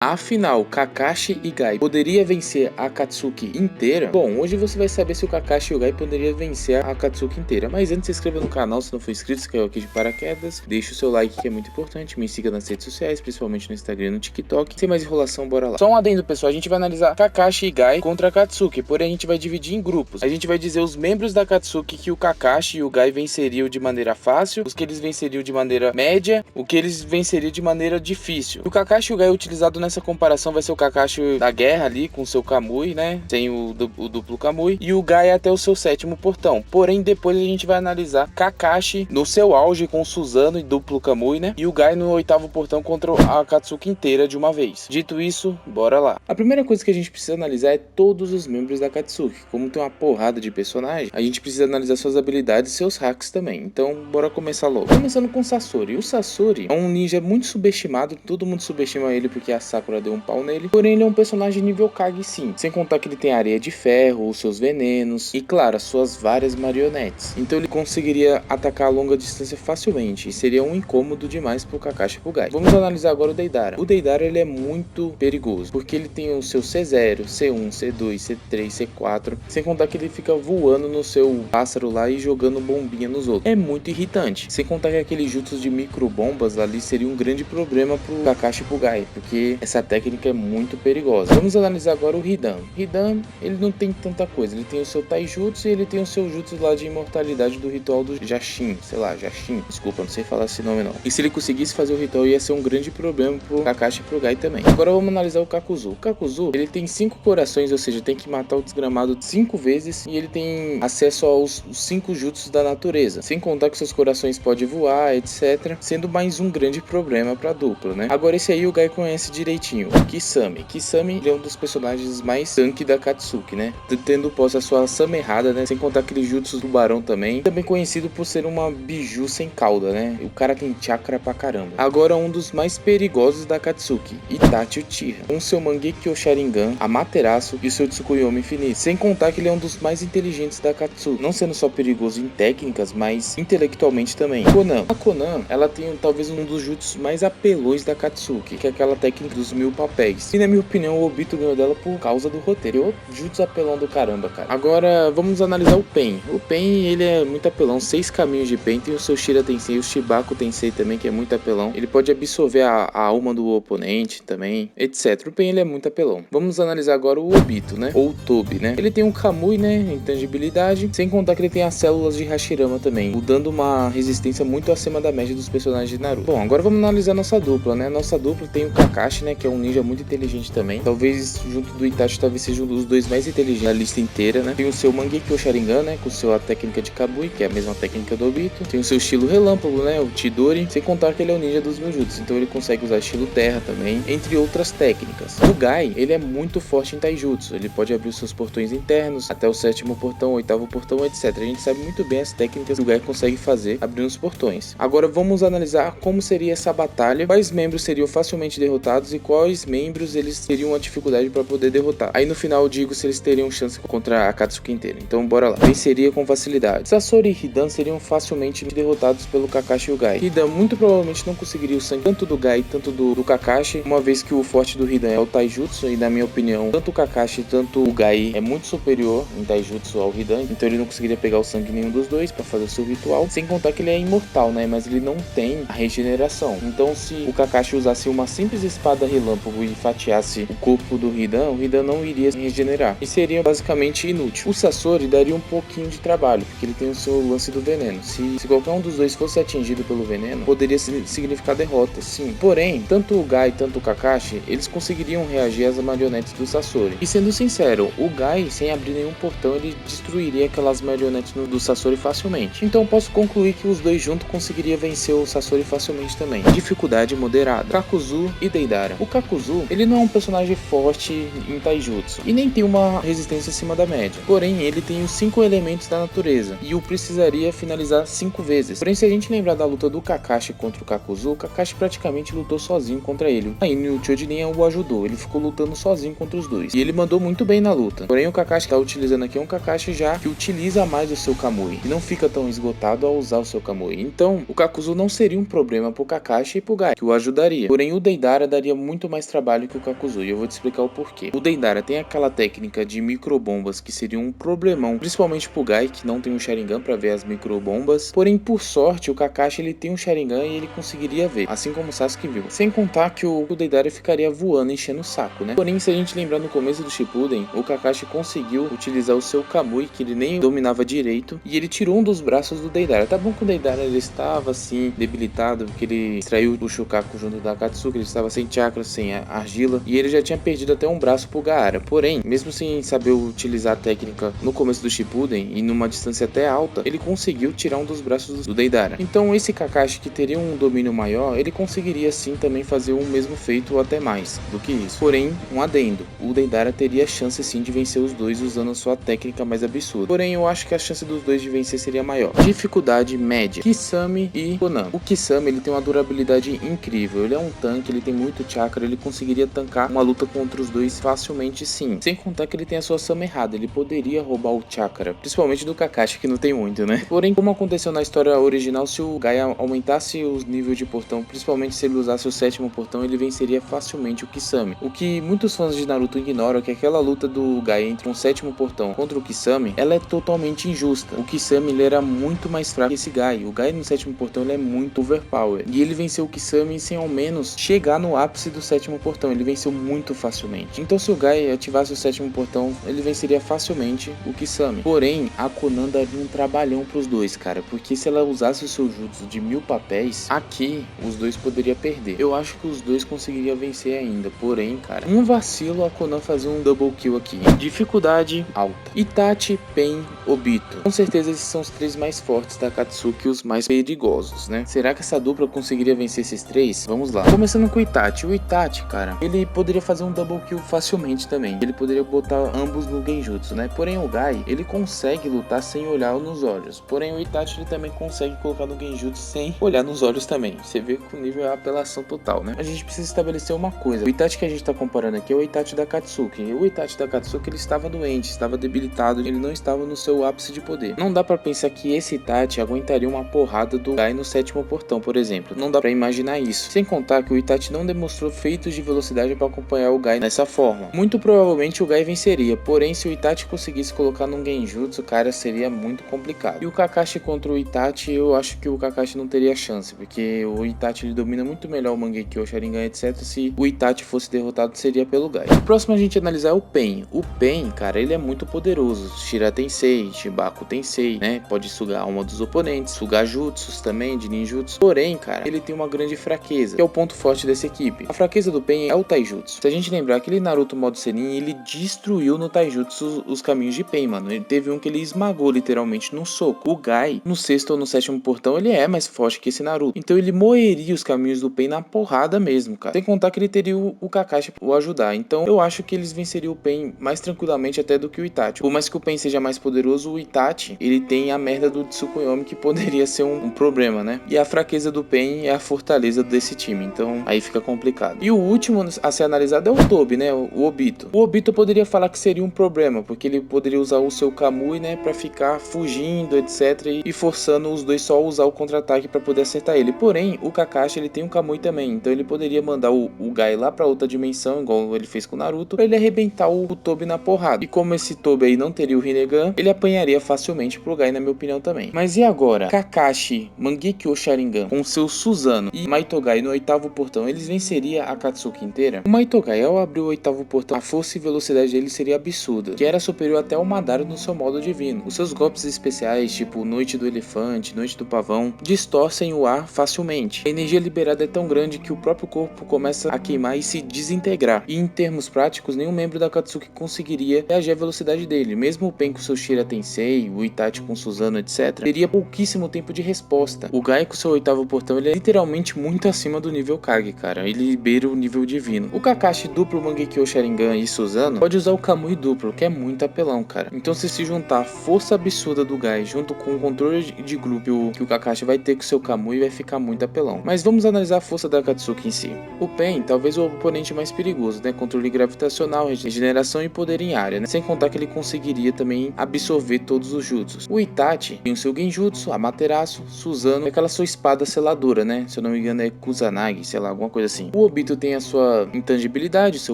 Afinal, Kakashi e Gai poderia vencer a Akatsuki inteira? Bom, hoje você vai saber se o Kakashi e o Gai poderia vencer a Akatsuki inteira. Mas antes, se inscreva no canal se não for inscrito, se caiu aqui de paraquedas. Deixe o seu like que é muito importante. Me siga nas redes sociais, principalmente no Instagram e no TikTok. Sem mais enrolação, bora lá. Só um adendo, pessoal. A gente vai analisar Kakashi e Gai contra a Akatsuki. Porém, a gente vai dividir em grupos. A gente vai dizer os membros da Akatsuki que o Kakashi e o Gai venceriam de maneira fácil, os que eles venceriam de maneira média, o que eles venceriam de maneira difícil. O Kakashi e o Gai utilizado nessa comparação vai ser o Kakashi da guerra ali com o seu Kamui, né? Sem o duplo Kamui. E o Gai até o seu sétimo portão. Porém, depois a gente vai analisar Kakashi no seu auge com o Susanoo e duplo Kamui, né? E o Gai no oitavo portão contra a Akatsuki inteira de uma vez. Dito isso, bora lá. A primeira coisa que a gente precisa analisar é todos os membros da Akatsuki. Como tem uma porrada de personagens, a gente precisa analisar suas habilidades e seus hacks também. Então, bora começar logo. Começando com o Sasori. O Sasori é um ninja muito subestimado. Todo mundo subestima ele porque a Sakura deu um pau nele, porém ele é um personagem nível Kage sim, sem contar que ele tem areia de ferro, os seus venenos e claro, as suas várias marionetes, então ele conseguiria atacar a longa distância facilmente e seria um incômodo demais pro Kakashi e pro Gai. Vamos analisar agora o Deidara. O Deidara ele é muito perigoso, porque ele tem o seu C0, C1, C2, C3, C4, sem contar que ele fica voando no seu pássaro lá e jogando bombinha nos outros. É muito irritante, sem contar que aqueles jutsus de micro bombas ali seria um grande problema pro Kakashi e pro Gai, porque essa técnica é muito perigosa. Vamos analisar agora o Hidan. Hidan, ele não tem tanta coisa. Ele tem o seu Taijutsu e ele tem o seu jutsu lá de imortalidade do ritual do Jashin. Sei lá, Jashin. Desculpa, não sei falar esse nome não. E se ele conseguisse fazer o ritual, ia ser um grande problema pro Kakashi e pro Gai também. Agora vamos analisar o Kakuzu. O Kakuzu, ele tem 5 corações, ou seja, tem que matar o desgramado 5 vezes e ele tem acesso aos 5 jutsus da natureza. Sem contar que seus corações podem voar, etc. Sendo mais um grande problema pra dupla, né? Agora esse aí o Gai conhece direitinho. Kisame. Kisame ele é um dos personagens mais tanque da Akatsuki, né? Tendo posse a sua Samerrada, né? Sem contar aquele jutsu do Barão também. Também conhecido por ser uma biju sem cauda, né? O cara tem chakra pra caramba. Agora um dos mais perigosos da Akatsuki, Itachi Uchiha. Com seu Mangekyo Sharingan, Amaterasu e o seu Tsukuyomi infinito. Sem contar que ele é um dos mais inteligentes da Akatsuki. Não sendo só perigoso em técnicas, mas intelectualmente também. Konan. A Konan, ela tem talvez um dos jutsus mais apelões da Akatsuki, que é aquela técnica dos 1000 papéis. E na minha opinião, o Obito ganhou dela por causa do roteiro. E o jutsu apelão do caramba, cara. Agora, vamos analisar o Pen. O Pen, ele é muito apelão. 6 caminhos de Pen. Tem o seu Shira Tensei e o Shibaku Tensei também, que é muito apelão. Ele pode absorver a alma do oponente também, etc. O Pen, ele é muito apelão. Vamos analisar agora o Obito, né? Ou o Tobi, né? Ele tem um Kamui, né? Intangibilidade. Sem contar que ele tem as células de Hashirama também, dando uma resistência muito acima da média dos personagens de Naruto. Bom, agora vamos analisar nossa dupla, né? Nossa dupla tem o Kakashi, né? Que é um ninja muito inteligente também. Talvez junto do Itachi, talvez seja um dos dois mais inteligentes da lista inteira, né? Tem o seu Mangekyo Sharingan, né? Com sua técnica de Kabui, que é a mesma técnica do Obito. Tem o seu estilo relâmpago, né? O Chidori. Sem contar que ele é o ninja dos 1000 jutsus. Então ele consegue usar estilo terra também, entre outras técnicas. O Gai, ele é muito forte em Taijutsu. Ele pode abrir os seus portões internos, até o 7º portão, 8º portão, etc. A gente sabe muito bem as técnicas que o Gai consegue fazer abrindo os portões. Agora vamos analisar como seria essa batalha, quais membros seriam facilmente derrotados e quais membros eles teriam uma dificuldade para poder derrotar. Aí no final eu digo se eles teriam chance contra a Akatsuki inteira. Então bora lá. Venceria com facilidade. Sasori e Hidan seriam facilmente derrotados pelo Kakashi e o Gai. Hidan muito provavelmente não conseguiria o sangue tanto do Gai tanto do Kakashi, uma vez que o forte do Hidan é o Taijutsu e na minha opinião tanto o Kakashi tanto o Gai é muito superior em Taijutsu ao Hidan, então ele não conseguiria pegar o sangue nenhum dos dois para fazer o seu ritual, sem contar que ele é imortal, né, mas ele não tem a regeneração. Então se o Kakashi usasse uma simples espada relâmpago e fatiasse o corpo do Hidan, o Hidan não iria se regenerar e seria basicamente inútil. O Sasori daria um pouquinho de trabalho, porque ele tem o seu lance do veneno. Se qualquer um dos dois fosse atingido pelo veneno, poderia significar derrota, sim. Porém, tanto o Gai tanto o Kakashi, eles conseguiriam reagir às marionetes do Sasori. E sendo sincero, o Gai, sem abrir nenhum portão, ele destruiria aquelas marionetes do Sasori facilmente. Então posso concluir que os dois juntos conseguiriam vencer o Sasori facilmente também. Dificuldade moderada. Kakuzu e Deidara. O Kakuzu, ele não é um personagem forte em Taijutsu e nem tem uma resistência acima da média. Porém, ele tem os 5 elementos da natureza e o precisaria finalizar 5 vezes. Porém, se a gente lembrar da luta do Kakashi contra o Kakuzu praticamente lutou sozinho contra ele. Aí o Chojin o ajudou, ele ficou lutando sozinho contra os dois. E ele mandou muito bem na luta. Porém, o Kakashi que tá utilizando aqui é um Kakashi já que utiliza mais o seu Kamui e não fica tão esgotado ao usar o seu Kamui. Então, o Kakuzu não seria um problema pro Kakashi e pro Gai, que o ajudaria. Porém, o Deidara daria muito muito mais trabalho que o Kakuzu, e eu vou te explicar o porquê. O Deidara tem aquela técnica de microbombas que seria um problemão, principalmente pro Gai, que não tem um Sharingan pra ver as microbombas. Porém, por sorte, o Kakashi ele tem um Sharingan e ele conseguiria ver, assim como o Sasuke viu. Sem contar que o Deidara ficaria voando, enchendo o saco, né? Porém, se a gente lembrar no começo do Shippuden, o Kakashi conseguiu utilizar o seu Kamui, que ele nem dominava direito, e ele tirou um dos braços do Deidara. Tá bom que o Deidara ele estava assim debilitado, porque ele extraiu o Shukaku junto da Akatsuki, ele estava sem chakra, sem argila, e ele já tinha perdido até um braço pro Gaara. Porém, mesmo sem saber utilizar a técnica no começo do Shippuden e numa distância até alta, ele conseguiu tirar um dos braços do Deidara. Então esse Kakashi que teria um domínio maior, ele conseguiria sim também fazer o mesmo feito ou até mais do que isso. Porém, um adendo, o Deidara teria chance sim de vencer os dois usando a sua técnica mais absurda. Porém, eu acho que a chance dos dois de vencer seria maior. Dificuldade média: Kisame e Konan. O Kisame ele tem uma durabilidade incrível, ele é um tanque, ele tem muito chakra, ele conseguiria tancar uma luta contra os dois facilmente sim. Sem contar que ele tem a sua Sama errada, ele poderia roubar o chakra, principalmente do Kakashi, que não tem muito, né? Porém, como aconteceu na história original, se o Gaia aumentasse os níveis de portão, principalmente se ele usasse o 7º portão, ele venceria facilmente o Kisame. O que muitos fãs de Naruto ignoram é que aquela luta do Gaia entre um 7º portão contra o Kisame, ela é totalmente injusta. O Kisame ele era muito mais fraco que esse Gaia. O Gaia no 7º portão ele é muito overpower. E ele venceu o Kisame sem ao menos chegar no ápice do 7º portão. Ele venceu muito facilmente. Então se o Gaia ativasse o 7º portão, ele venceria facilmente o Kisame. Porém, a Konan daria um trabalhão pros dois, cara. Porque se ela usasse o seu jutsu de 1000 papéis, aqui os dois poderiam perder. Eu acho que os dois conseguiriam vencer ainda. Porém, cara, um vacilo a Konan fazer um double kill aqui. Dificuldade alta: Itachi, Pain, Obito. Com certeza esses são os três mais fortes da Akatsuki e os mais perigosos, né? Será que essa dupla conseguiria vencer esses três? Vamos lá. Começando com o Itachi. O Itachi, cara, ele poderia fazer um double kill facilmente também. Ele poderia botar ambos no Genjutsu, né? Porém, o Gai, ele consegue lutar sem olhar nos olhos. Porém, o Itachi, ele também consegue colocar no Genjutsu sem olhar nos olhos também. Você vê que o nível é apelação total, né? A gente precisa estabelecer uma coisa. O Itachi que a gente tá comparando aqui é o Itachi da Akatsuki. O Itachi da Akatsuki, ele estava doente, estava debilitado, ele não estava no seu ápice de poder. Não dá pra pensar que esse Itachi aguentaria uma porrada do Gai no 7º portão, por exemplo. Não dá pra imaginar isso. Sem contar que o Itachi não demonstrou feitos de velocidade pra acompanhar o Gai nessa forma. Muito provavelmente o Gai venceria, porém se o Itachi conseguisse colocar num Genjutsu, cara, seria muito complicado. E o Kakashi contra o Itachi, eu acho que o Kakashi não teria chance, porque o Itachi ele domina muito melhor o Mangekyo, o Sharingan, etc. Se o Itachi fosse derrotado, seria pelo Gai. O próximo a gente analisar é o Pain. O Pain, cara, ele é muito poderoso. Shira Tensei, Shibaku Tensei, né? Pode sugar a alma dos oponentes, sugar jutsus também, de ninjutsu. Porém, cara, ele tem uma grande fraqueza, que é o ponto forte dessa equipe. A fraqueza do Pain é o Taijutsu. Se a gente lembrar aquele Naruto modo Senin, ele destruiu no Taijutsu os caminhos de Pain, mano. Ele teve um que ele esmagou literalmente no soco. O Gai, no 6º ou no 7º portão, ele é mais forte que esse Naruto. Então ele moeria os caminhos do Pain na porrada mesmo, cara. Sem contar que ele teria o Kakashi pra o ajudar. Então eu acho que eles venceriam o Pain mais tranquilamente até do que o Itachi. Por mais que o Pain seja mais poderoso, o Itachi, ele tem a merda do Tsukuyomi, que poderia ser um problema, né? E a fraqueza do Pain é a fortaleza desse time. Então aí fica complicado. E o último a ser analisado é o Tobi, né? O Obito. O Obito poderia falar que seria um problema, porque ele poderia usar o seu Kamui, né? Pra ficar fugindo, etc. E forçando os dois só a usar o contra-ataque pra poder acertar ele. Porém, o Kakashi, ele tem um Kamui também. Então ele poderia mandar o Gai lá pra outra dimensão, igual ele fez com o Naruto, pra ele arrebentar o Tobi na porrada. E como esse Tobi aí não teria o Rinnegan, ele apanharia facilmente pro Gai, na minha opinião também. Mas e agora? Kakashi, Mangekyo Sharingan, com seu Susanoo e Maitogai no 8º portão, eles venceriam a Akatsuki inteira? O Maitogai, ao abrir o 8º portão, a força e velocidade dele seria absurda, que era superior até ao Madara no seu modo divino. Os seus golpes especiais, tipo Noite do Elefante, Noite do Pavão, distorcem o ar facilmente. A energia liberada é tão grande que o próprio corpo começa a queimar e se desintegrar. E em termos práticos, nenhum membro da Akatsuki conseguiria reagir à velocidade dele. Mesmo o Pain com seu Shira Tensei, o Itachi com Susanoo, etc., teria pouquíssimo tempo de resposta. O Gai com seu 8º portão, ele é literalmente muito acima do nível Kage, cara. Ele beira o nível divino. O Kakashi duplo Mangekyo Sharingan e Susanoo pode usar o Kamui duplo, que é muito apelão, cara. Então se juntar a força absurda do Gai junto com o controle de grupo que o Kakashi vai ter com seu Kamui, vai ficar muito apelão. Mas vamos analisar a força da Akatsuki em si. O Pain, talvez o oponente mais perigoso, né? Controle gravitacional, regeneração e poder em área, né? Sem contar que ele conseguiria também absorver todos os jutsus. O Itachi tem o seu Genjutsu, Amaterasu, Susanoo, aquela sua espada seladora, né? Se eu não me engano é Kusanagi, sei lá, alguma coisa assim. O Obito tem a sua intangibilidade, o seu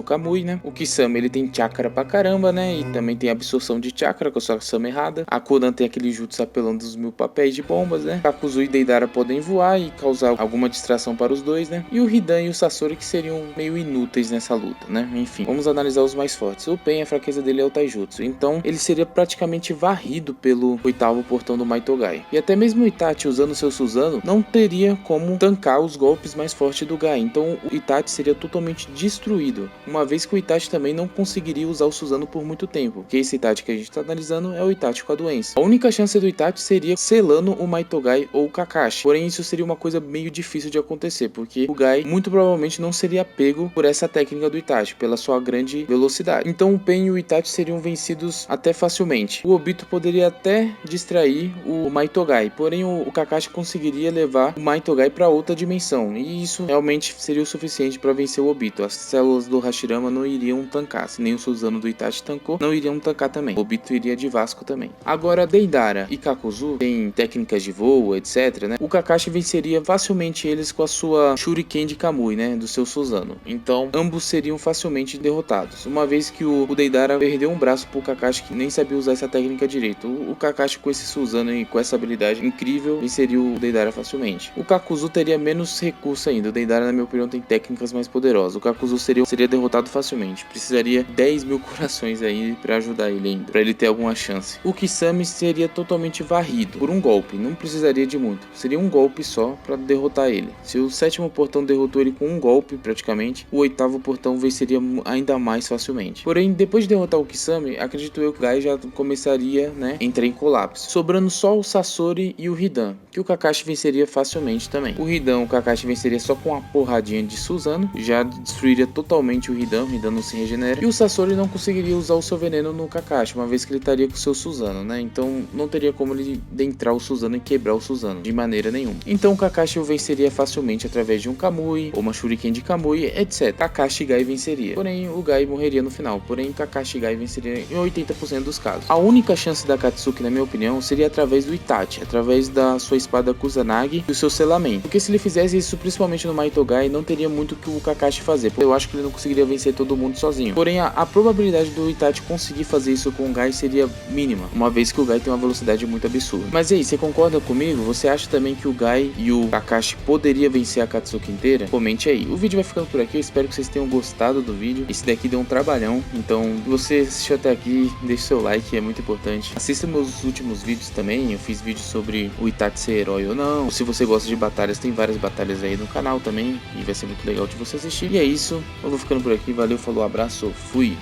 Kamui, né? O Kisame, ele tem chakra pra caramba, né? E também tem absorção de chakra com a sua Sama errada. A Kodan tem aquele jutsu apelando dos 1000 papéis de bombas, né? Kakuzu e Deidara podem voar e causar alguma distração para os dois, né? E o Hidan e o Sasori que seriam meio inúteis nessa luta, né? Enfim, vamos analisar os mais fortes. O Pen, a fraqueza dele é o Taijutsu, então ele seria praticamente varrido pelo oitavo portão do Maitogai. E até mesmo o Itachi usando seu Susanoo não teria como tancar os golpes mais fortes do Gai, então o Itachi seria totalmente destruído, uma vez que o Itachi também não conseguiria usar o Susanoo por muito tempo, porque esse Itachi que a gente está analisando é o Itachi com a doença. A única chance do Itachi seria selando o Maitogai ou o Kakashi, porém isso seria uma coisa meio difícil de acontecer, porque o Gai muito provavelmente não seria pego por essa técnica do Itachi, pela sua grande velocidade. Então o Pen e o Itachi seriam vencidos até facilmente. O Obito poderia até distrair o Maitogai, porém o Kakashi conseguiria levar o Maitogai para outra dimensão, e isso realmente seria o suficiente para vencer o Obito. As células do Hashirama não iriam tancar, se nem o Susanoo do Itachi tancou, não iriam tancar também. O Obito iria de Vasco também. Agora Deidara e Kakuzu têm técnicas de voo, etc, né? O Kakashi venceria facilmente eles com a sua Shuriken de Kamui, né, do seu Susanoo. Então ambos seriam facilmente derrotados, uma vez que o Deidara perdeu um braço pro Kakashi que nem sabia usar essa técnica direito. O Kakashi com esse Susanoo e com essa habilidade incrível venceria o Deidara facilmente. O Kakuzu teria menos recurso ainda. O Deidara, na minha opinião, tem técnicas mais poderosas. O Kakuzu seria derrotado facilmente. Precisaria 10.000 corações aí pra ajudar ele ainda, pra ele ter alguma chance. O Kisame seria totalmente varrido por um golpe, não precisaria de muito. Seria um golpe só pra derrotar ele. Se o sétimo portão derrotou ele com um golpe praticamente, o oitavo portão venceria ainda mais facilmente. Porém, depois de derrotar o Kisame, acredito eu que o Gai já começaria, né, a entrar em colapso, sobrando só o Sasori e o Hidan, que o Kakashi venceria facilmente também. O Hidan, o Kakashi venceria só com uma porradinha de Susanoo, já destruiria totalmente o Hidan não se regenera, e o Sasori não conseguiria usar o seu veneno no Kakashi, uma vez que ele estaria com o seu Susanoo, né, então não teria como ele dentrar o Susanoo e quebrar o Susanoo, de maneira nenhuma. Então o Kakashi o venceria facilmente através de um Kamui, ou uma Shuriken de Kamui, etc. Kakashi e Gai venceria, porém o Gai morreria no final, porém Kakashi e Gai venceria em 80% dos casos. A única chance da Katsuki, na minha opinião, seria através do Itachi, através da sua espada Kusanagi e o seu selamento, porque se ele fizesse isso principalmente no Maitogai, não teria muito o que o Kakashi fazer, eu acho que ele não conseguiria vencer todo mundo sozinho. Porém a probabilidade do Itachi conseguir fazer isso com o Gai seria mínima, uma vez que o Gai tem uma velocidade muito absurda. Mas aí, você concorda comigo? Você acha também que o Gai e o Kakashi poderia vencer a Katsuki inteira? Comente aí. O vídeo vai ficando por aqui, eu espero que vocês tenham gostado do vídeo. Esse daqui deu um trabalhão, então se você assistiu até aqui, deixe seu like, é muito importante. Assista meus últimos vídeos também, eu fiz vídeo sobre o Itachi ser herói ou não. Se você gosta de batalhas, tem várias batalhas aí no canal também, e vai ser muito legal de você assistir. E é isso, eu vou ficando por aqui, valeu, falou, abraço, fui!